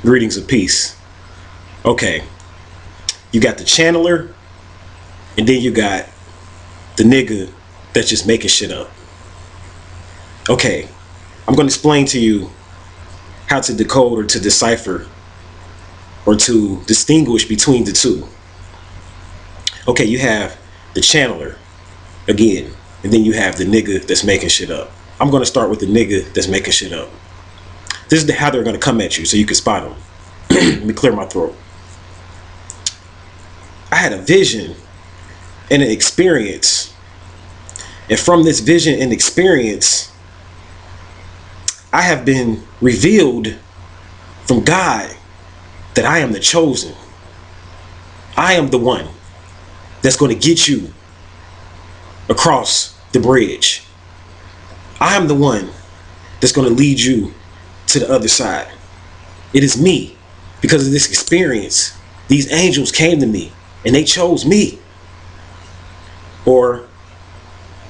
Greetings of peace. Okay, you got the channeler, and then you got the nigga that's just making shit up. Okay, I'm going to explain to you how to decode or to decipher or to distinguish between the two. Okay, you have the channeler again, and then you have the nigga that's making shit up. I'm going to start with the nigga that's making shit up. This is how they're going to come at you so you can spot them. Let me clear my throat. I had a vision and an experience, and from this vision and experience, I have been revealed from God that I am the chosen. I am the one that's going to get you across the bridge. I am the one that's going to lead you to the other side. It is me. Because of this experience, these angels came to me and they chose me. Or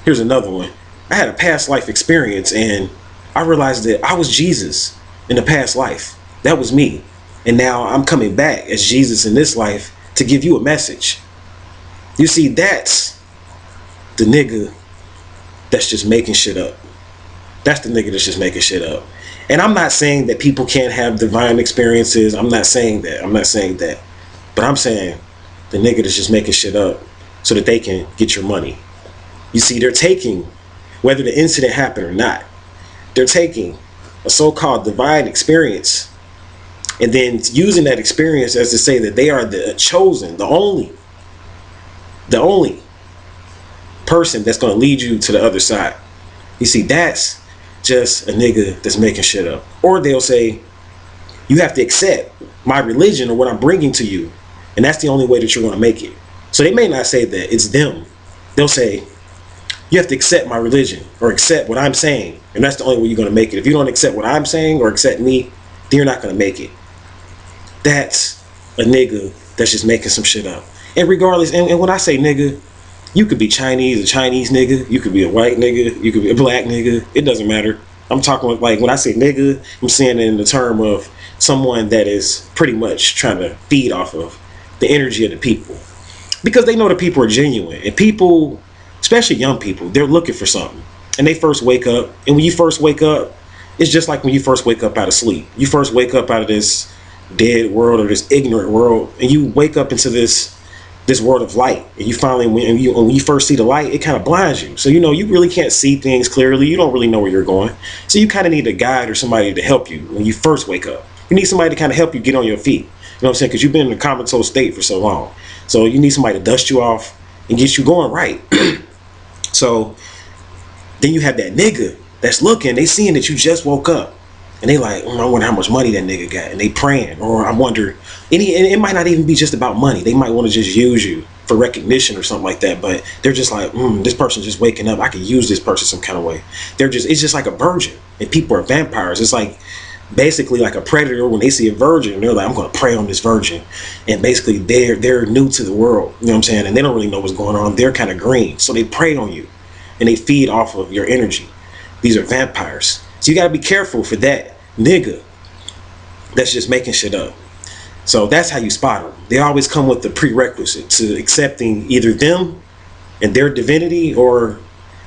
here's another one. I had a past life experience and I realized that I was Jesus in the past life. That was me. And now I'm coming back as Jesus in this life to give you a message. You see, that's the nigga that's just making shit up. That's the nigga that's just making shit up. And I'm not saying that people can't have divine experiences. I'm not saying that. But I'm saying the nigga that's just making shit up so that they can get your money. You see, they're taking, whether the incident happened or not, they're taking a so-called divine experience and then using that experience as to say that they are the chosen, the only person that's going to lead you to the other side. You see, that's just a nigga that's making shit up. Or they'll say, you have to accept my religion or what I'm bringing to you, and that's the only way that you're going to make it. So they may not say that, it's them. They'll say, you have to accept my religion or accept what I'm saying, and that's the only way you're going to make it. If you don't accept what I'm saying or accept me, then you're not going to make it. That's a nigga that's just making some shit up. And regardless, and when I say nigga, you could be Chinese, a Chinese nigga. You could be a white nigga. You could be a black nigga. It doesn't matter. I'm talking with, like, when I say nigga, I'm saying it in the term of someone that is pretty much trying to feed off of the energy of the people. Because they know the people are genuine. And people, especially young people, they're looking for something. And they first wake up. And when you first wake up, it's just like when you first wake up out of sleep. You first wake up out of this dead world or this ignorant world. And you wake up into this world of light, and you finally, when you first see the light, it kind of blinds you. So, you really can't see things clearly. You don't really know where you're going. So you kind of need a guide or somebody to help you when you first wake up. You need somebody to kind of help you get on your feet. You know what I'm saying? Because you've been in a comatose state for so long. So you need somebody to dust you off and get you going right. So then you have that nigga that's looking, they seeing that you just woke up. And they like, I wonder how much money that nigga got. And they praying. Or I wonder, and it might not even be just about money. They might want to just use you for recognition or something like that. But they're just like, this person's just waking up. I could use this person some kind of way. It's just like a virgin. And people are vampires. It's like basically like a predator. When they see a virgin, they're like, I'm going to prey on this virgin. And basically they're new to the world. You know what I'm saying? And they don't really know what's going on. They're kind of green. So they prey on you. And they feed off of your energy. These are vampires. So you got to be careful for that nigga that's just making shit up. So that's how you spot them. They always come with the prerequisite to accepting either them and their divinity or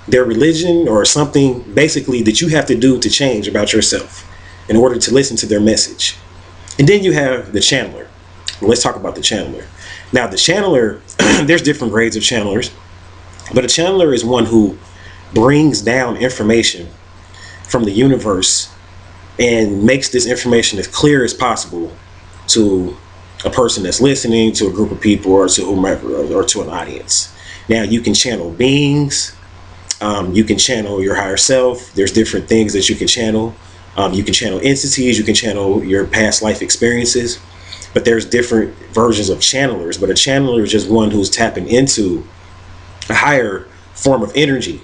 their religion or something basically that you have to do to change about yourself in order to listen to their message. And then you have the channeler. Let's talk about the channeler. Now the channeler, there's different grades of channelers, but a channeler is one who brings down information from the universe and makes this information as clear as possible to a person that's listening, to a group of people, or to whomever, or to an audience. Now you can channel beings, you can channel your higher self. There's different things that you can channel. You can channel entities, you can channel your past life experiences, but there's different versions of channelers. But a channeler is just one who's tapping into a higher form of energy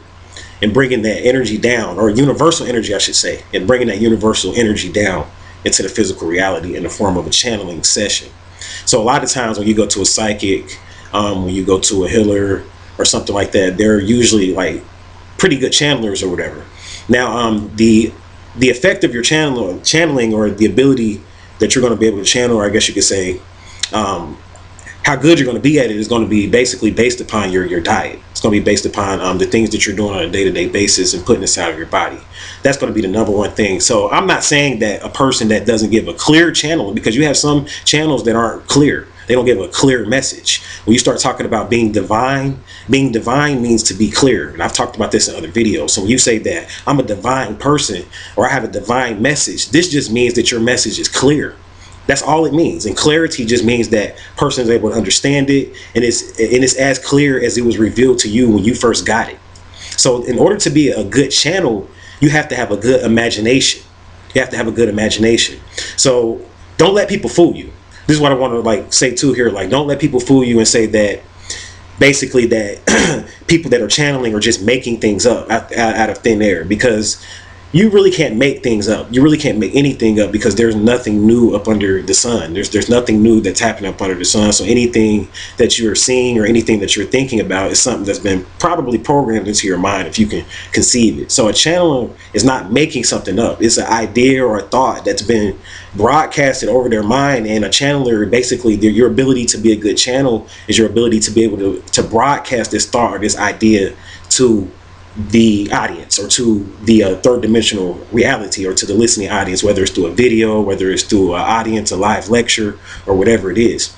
and bringing that energy down, or universal energy, I should say, and bringing that universal energy down into the physical reality in the form of a channeling session. So a lot of times when you go to a psychic, when you go to a healer or something like that, they're usually like pretty good channelers or whatever. Now, the effect of your channeling or the ability that you're going to be able to channel, or I guess you could say, how good you're going to be at it is going to be basically based upon your diet. It's going to be based upon the things that you're doing on a day-to-day basis and putting inside of your body. That's going to be the number one thing. So I'm not saying that a person that doesn't give a clear channel, because you have some channels that aren't clear. They don't give a clear message. When you start talking about being divine means to be clear. And I've talked about this in other videos. So when you say that I'm a divine person or I have a divine message, this just means that your message is clear. That's all it means. And clarity just means that person is able to understand it, and it's as clear as it was revealed to you when you first got it. So in order to be a good channel, you have to have a good imagination. You have to have a good imagination. So don't let people fool you. This is what I want to like say too here. Like, don't let people fool you and say that basically that people that are channeling are just making things up out of thin air, because you really can't make things up. You really can't make anything up, because there's nothing new up under the sun. There's nothing new that's happening up under the sun. So anything that you're seeing or anything that you're thinking about is something that's been probably programmed into your mind, if you can conceive it. So a channeler is not making something up. It's an idea or a thought that's been broadcasted over their mind. And a channeler, basically, your ability to be a good channel is your ability to be able to broadcast this thought or this idea to the audience, or to the third dimensional reality, or to the listening audience, whether it's through a video, whether it's through an audience, a live lecture, or whatever it is.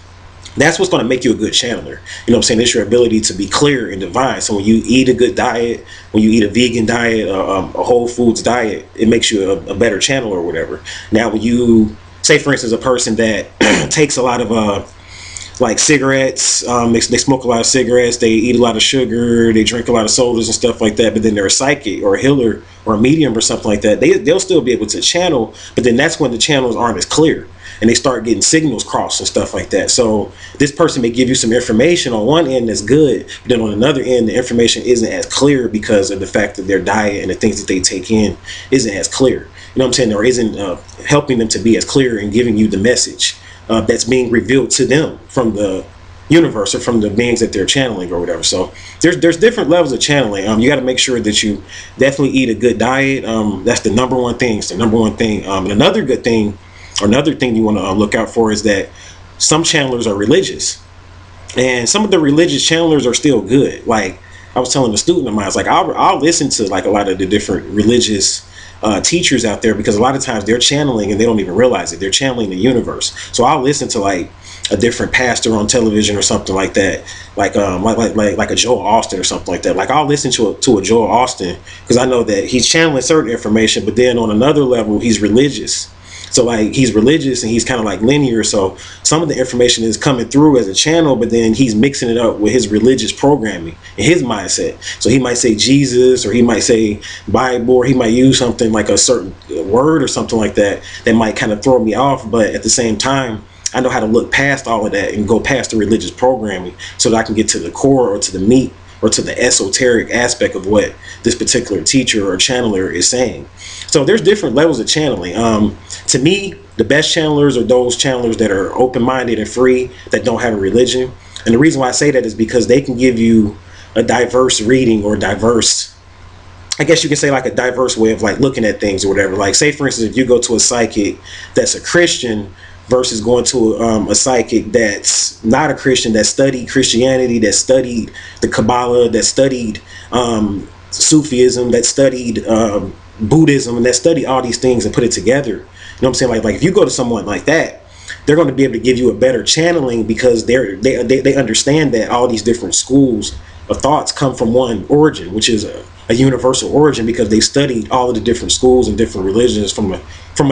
That's what's going to make you a good channeler. You know what I'm saying? It's your ability to be clear and divine. So when you eat a good diet, when you eat a vegan diet, a whole foods diet, it makes you a better channeler or whatever. Now, when you say, for instance, a person that takes a lot of like cigarettes, they smoke a lot of cigarettes, they eat a lot of sugar, they drink a lot of sodas and stuff like that, but then they're a psychic or a healer or a medium or something like that, they'll still be able to channel, but then that's when the channels aren't as clear and they start getting signals crossed and stuff like that. So this person may give you some information on one end that's good, but then on another end the information isn't as clear because of the fact that their diet and the things that they take in isn't as clear. You know what I'm saying? Or isn't helping them to be as clear and giving you the message that's being revealed to them from the universe or from the beings that they're channeling or whatever. So there's different levels of channeling. You got to make sure that you definitely eat a good diet. That's the number one thing. It's the number one thing. And another good thing, or another thing you want to look out for, is that some channelers are religious, and some of the religious channelers are still good. Like I was telling a student of mine, I was like, I'll listen to like a lot of the different religious teachers out there, because a lot of times they're channeling and they don't even realize it. They're channeling the universe. So I'll listen to like a different pastor on television or something like that, like a Joel Austin or something like that. Like I'll listen to a Joel Austin because I know that he's channeling certain information, but then on another level he's religious. So like he's religious and he's kind of like linear. So some of the information is coming through as a channel, but then he's mixing it up with his religious programming and his mindset. So he might say Jesus, or he might say Bible, or he might use something like a certain word or something like that that might kind of throw me off. But at the same time, I know how to look past all of that and go past the religious programming so that I can get to the core or to the meat or to the esoteric aspect of what this particular teacher or channeler is saying. So there's different levels of channeling. To me, the best channelers are those channelers that are open-minded and free, that don't have a religion. And the reason why I say that is because they can give you a diverse reading, or diverse, I guess you can say like a diverse way of like looking at things or whatever. Like say, for instance, if you go to a psychic that's a Christian versus going to a psychic that's not a Christian, that studied Christianity, that studied the Kabbalah, that studied Sufism, that studied Buddhism, and that studied all these things and put it together. You know what I'm saying? Like if you go to someone like that, they're going to be able to give you a better channeling, because they understand that all these different schools of thoughts come from one origin, which is a universal origin, because they studied all of the different schools and different religions from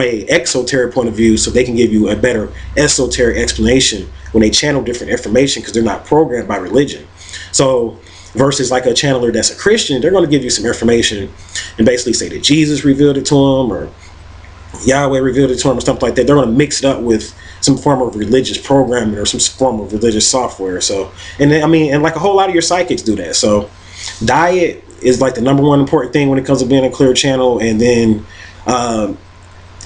a exoteric point of view, so they can give you a better esoteric explanation when they channel different information, because they're not programmed by religion. So versus like a channeler that's a Christian, they're going to give you some information and basically say that Jesus revealed it to them, or Yahweh revealed it to them, or something like that. They're going to mix it up with some form of religious programming or some form of religious software. So, and then, I mean, and like a whole lot of your psychics do that. So diet is like the number one important thing when it comes to being a clear channel. And then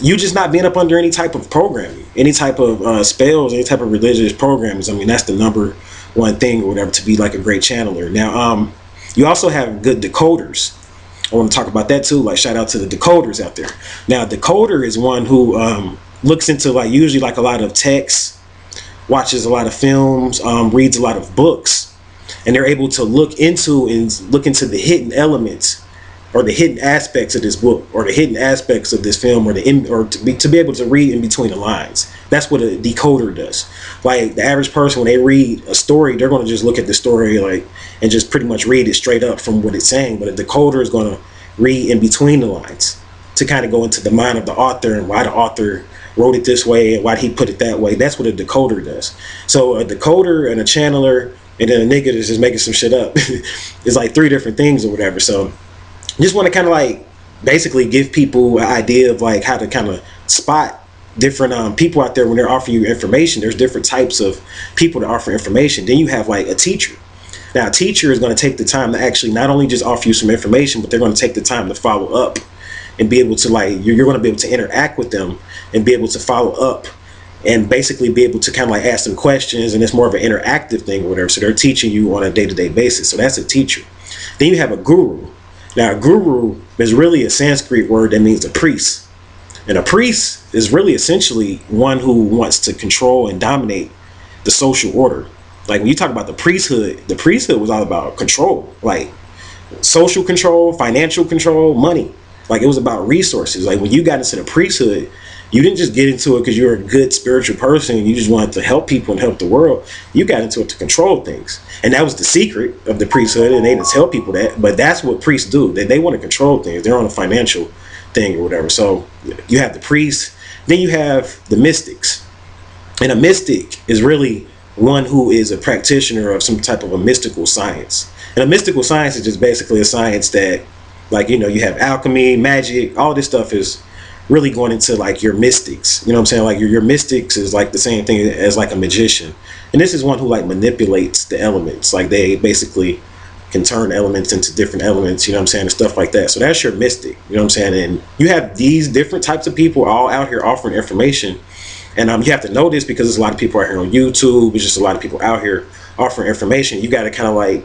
you just not being up under any type of programming, any type of spells, any type of religious programs. I mean, that's the number one thing or whatever to be like a great channeler. Now, you also have good decoders. I want to talk about that too. Like shout out to the decoders out there. Now, decoder is one who looks into like usually like a lot of texts, watches a lot of films, reads a lot of books, and they're able to look into the hidden elements or the hidden aspects of this book or the hidden aspects of this film or to be able to read in between the lines. That's what a decoder does. Like the average person, when they read a story, they're going to just look at the story like and just pretty much read it straight up from what it's saying. But a decoder is going to read in between the lines to kind of go into the mind of the author and why the author wrote it this way and why he put it that way. That's what a decoder does. So a decoder and a channeler and then a nigga that's just making some shit up is like three different things or whatever. So just want to kind of like basically give people an idea of like how to kind of spot different people out there when they're offering you information. There's different types of people that offer information. Then you have like a teacher. Now a teacher is going to take the time to actually not only just offer you some information, but they're going to take the time to follow up and be able to like you're going to be able to interact with them and be able to follow up and basically be able to kind of like ask them questions, and it's more of an interactive thing or whatever. So they're teaching you on a day-to-day basis. So that's a teacher. Then you have a guru. Now, a guru is really a Sanskrit word that means a priest. And a priest is really essentially one who wants to control and dominate the social order. Like when you talk about the priesthood was all about control, like social control, financial control, money. Like it was about resources. Like when you got into the priesthood, you didn't just get into it because you're a good spiritual person and you just wanted to help people and help the world. You got into it to control things. And that was the secret of the priesthood, and they didn't tell people that. But that's what priests do. They want to control things. They're on a financial thing or whatever. So you have the priests. Then you have the mystics. And a mystic is really one who is a practitioner of some type of a mystical science. And a mystical science is just basically a science that, like, you know, you have alchemy, magic, all this stuff is really going into like your mystics. You know what I'm saying? Like your mystics is like the same thing as like a magician. And this is one who like manipulates the elements. Like they basically can turn elements into different elements, you know what I'm saying, and stuff like that. So that's your mystic, you know what I'm saying? And you have these different types of people all out here offering information. And you have to know this because there's a lot of people out here on YouTube. There's just a lot of people out here offering information. You got to kind of like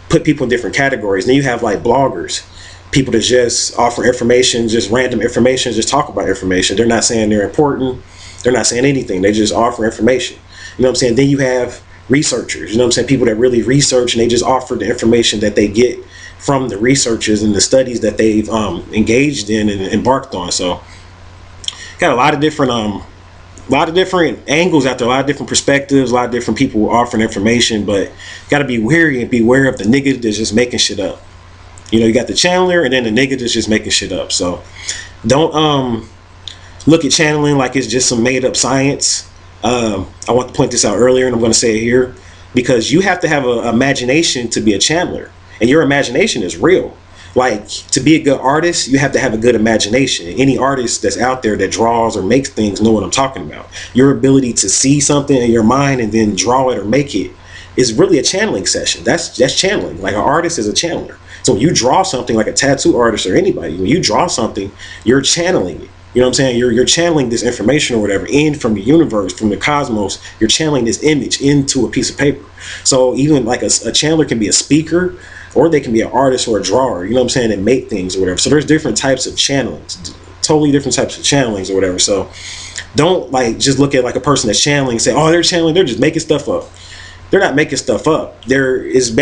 put people in different categories. And then you have like bloggers, people that just offer information, just random information, just talk about information. They're not saying they're important. They're not saying anything. They just offer information. You know what I'm saying? Then you have researchers, you know what I'm saying? People that really research and they just offer the information that they get from the researchers and the studies that they've engaged in and embarked on. So got a lot of different angles out there, a lot of different perspectives, a lot of different people offering information, but got to be wary and beware of the nigga that's just making shit up. You know, you got the channeler and then the nigga that's just making shit up. So don't look at channeling like it's just some made up science. I want to point this out earlier, and I'm going to say it here, because you have to have an imagination to be a channeler, and your imagination is real. Like, to be a good artist, you have to have a good imagination. Any artist that's out there that draws or makes things know what I'm talking about. Your ability to see something in your mind and then draw it or make it is really a channeling session. That's channeling. Like, an artist is a channeler. So when you draw something, like a tattoo artist or anybody, when you draw something, you're channeling it. You know what I'm saying? You're channeling this information or whatever in from the universe, from the cosmos. You're channeling this image into a piece of paper. So even like a channeler can be a speaker, or they can be an artist or a drawer, you know what I'm saying, and make things or whatever. So there's different types of channelings, totally different types of channelings or whatever. So don't like just look at like a person that's channeling and say, oh, they're channeling, they're just making stuff up. They're not making stuff up. There is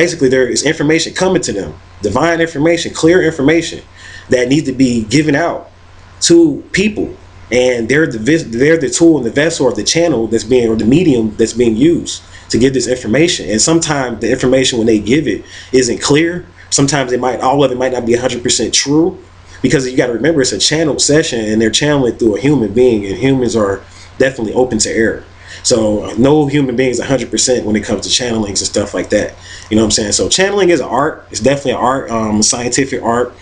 information coming to them, divine information, clear information that needs to be given out to people, and they're the tool and the vessel or the channel that's being, or the medium that's being used to give this information. And sometimes the information when they give it isn't clear. Sometimes all of it might not be 100% true, because you got to remember it's a channeled session and they're channeling through a human being, and humans are definitely open to error. So no human being is 100% when it comes to channelings and stuff like that. You know what I'm saying? So channeling is an art. It's definitely an art, scientific art.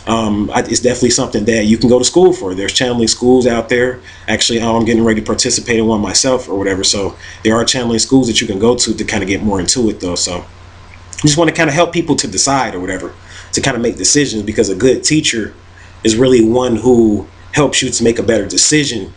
It's definitely something that you can go to school for. There's channeling schools out there. Actually, I'm getting ready to participate in one myself or whatever. So there are channeling schools that you can go to kind of get more into it though. So I just want to kind of help people to decide or whatever, to kind of make decisions, because a good teacher is really one who helps you to make a better decision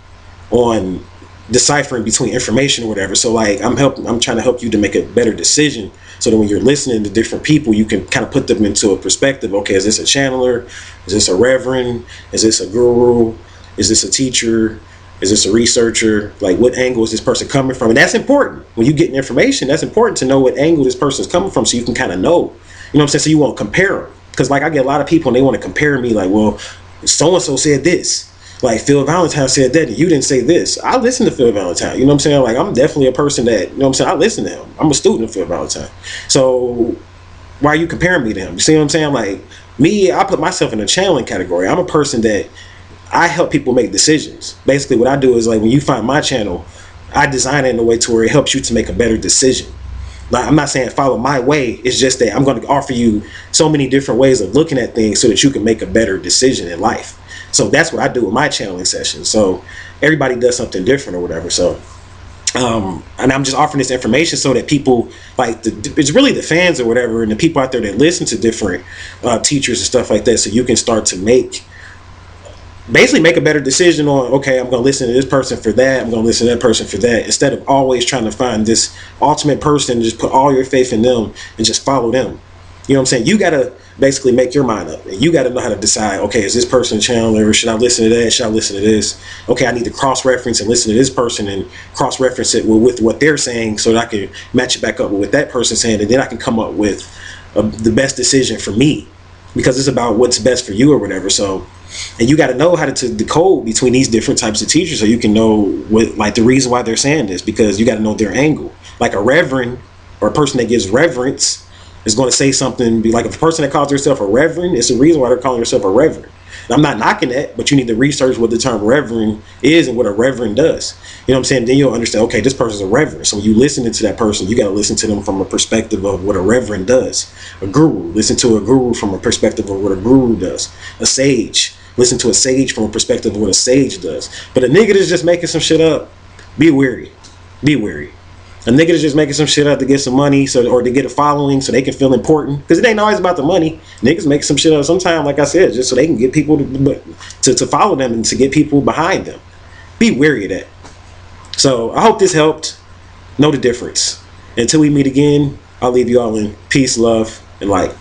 on deciphering between information or whatever. So like I'm trying to help you to make a better decision, so that when you're listening to different people, you can kind of put them into a perspective. Okay, is this a channeler? Is this a reverend? Is this a guru? Is this a teacher? Is this a researcher? Like, what angle is this person coming from? And that's important. When you get information, that's important to know what angle this person is coming from, so you can kind of know. You know what I'm saying? So you won't compare them. Because, like, I get a lot of people and they want to compare me, like, well, so-and-so said this. Like, Phil Valentine said that and you didn't say this. I listen to Phil Valentine. You know what I'm saying? Like, I'm definitely a person that, you know what I'm saying? I listen to him. I'm a student of Phil Valentine. So why are you comparing me to him? You see what I'm saying? Like, me, I put myself in a channeling category. I'm a person that I help people make decisions. Basically, what I do is, like, when you find my channel, I design it in a way to where it helps you to make a better decision. Like, I'm not saying follow my way. It's just that I'm going to offer you so many different ways of looking at things so that you can make a better decision in life. So that's what I do with my channeling sessions. So everybody does something different or whatever. So and I'm just offering this information so that people, like, it's really the fans or whatever, and the people out there that listen to different teachers and stuff like that, so you can start to basically make a better decision on, okay, I'm going to listen to this person for that, I'm going to listen to that person for that, instead of always trying to find this ultimate person and just put all your faith in them and just follow them. You know what I'm saying? You got to basically make your mind up, and you got to know how to decide, okay, is this person a channeler? Should I listen to that? Should I listen to this? Okay, I need to cross-reference and listen to this person and cross-reference it with what they're saying so that I can match it back up with what that person's saying, and then I can come up with the best decision for me, because it's about what's best for you or whatever. So, and you got to know how to decode between these different types of teachers so you can know what, like, the reason why they're saying this, because you got to know their angle. Like a reverend or a person that gives reverence is going to say something, be like, if a person that calls herself a reverend, it's the reason why they're calling herself a reverend. And I'm not knocking that, but you need to research what the term reverend is and what a reverend does. You know what I'm saying? Then you'll understand, okay, this person's a reverend. So when you listen to that person, you got to listen to them from a perspective of what a reverend does. A guru, listen to a guru from a perspective of what a guru does. A sage, listen to a sage from a perspective of what a sage does. But a nigga that's just making some shit up, be wary. Be wary. A nigga that's just making some shit up to get some money, or to get a following so they can feel important, because it ain't always about the money. Niggas make some shit up sometimes, like I said, just so they can get people to follow them and to get people behind them. Be wary of that. So I hope this helped. Know the difference. Until we meet again, I'll leave you all in peace, love, and light.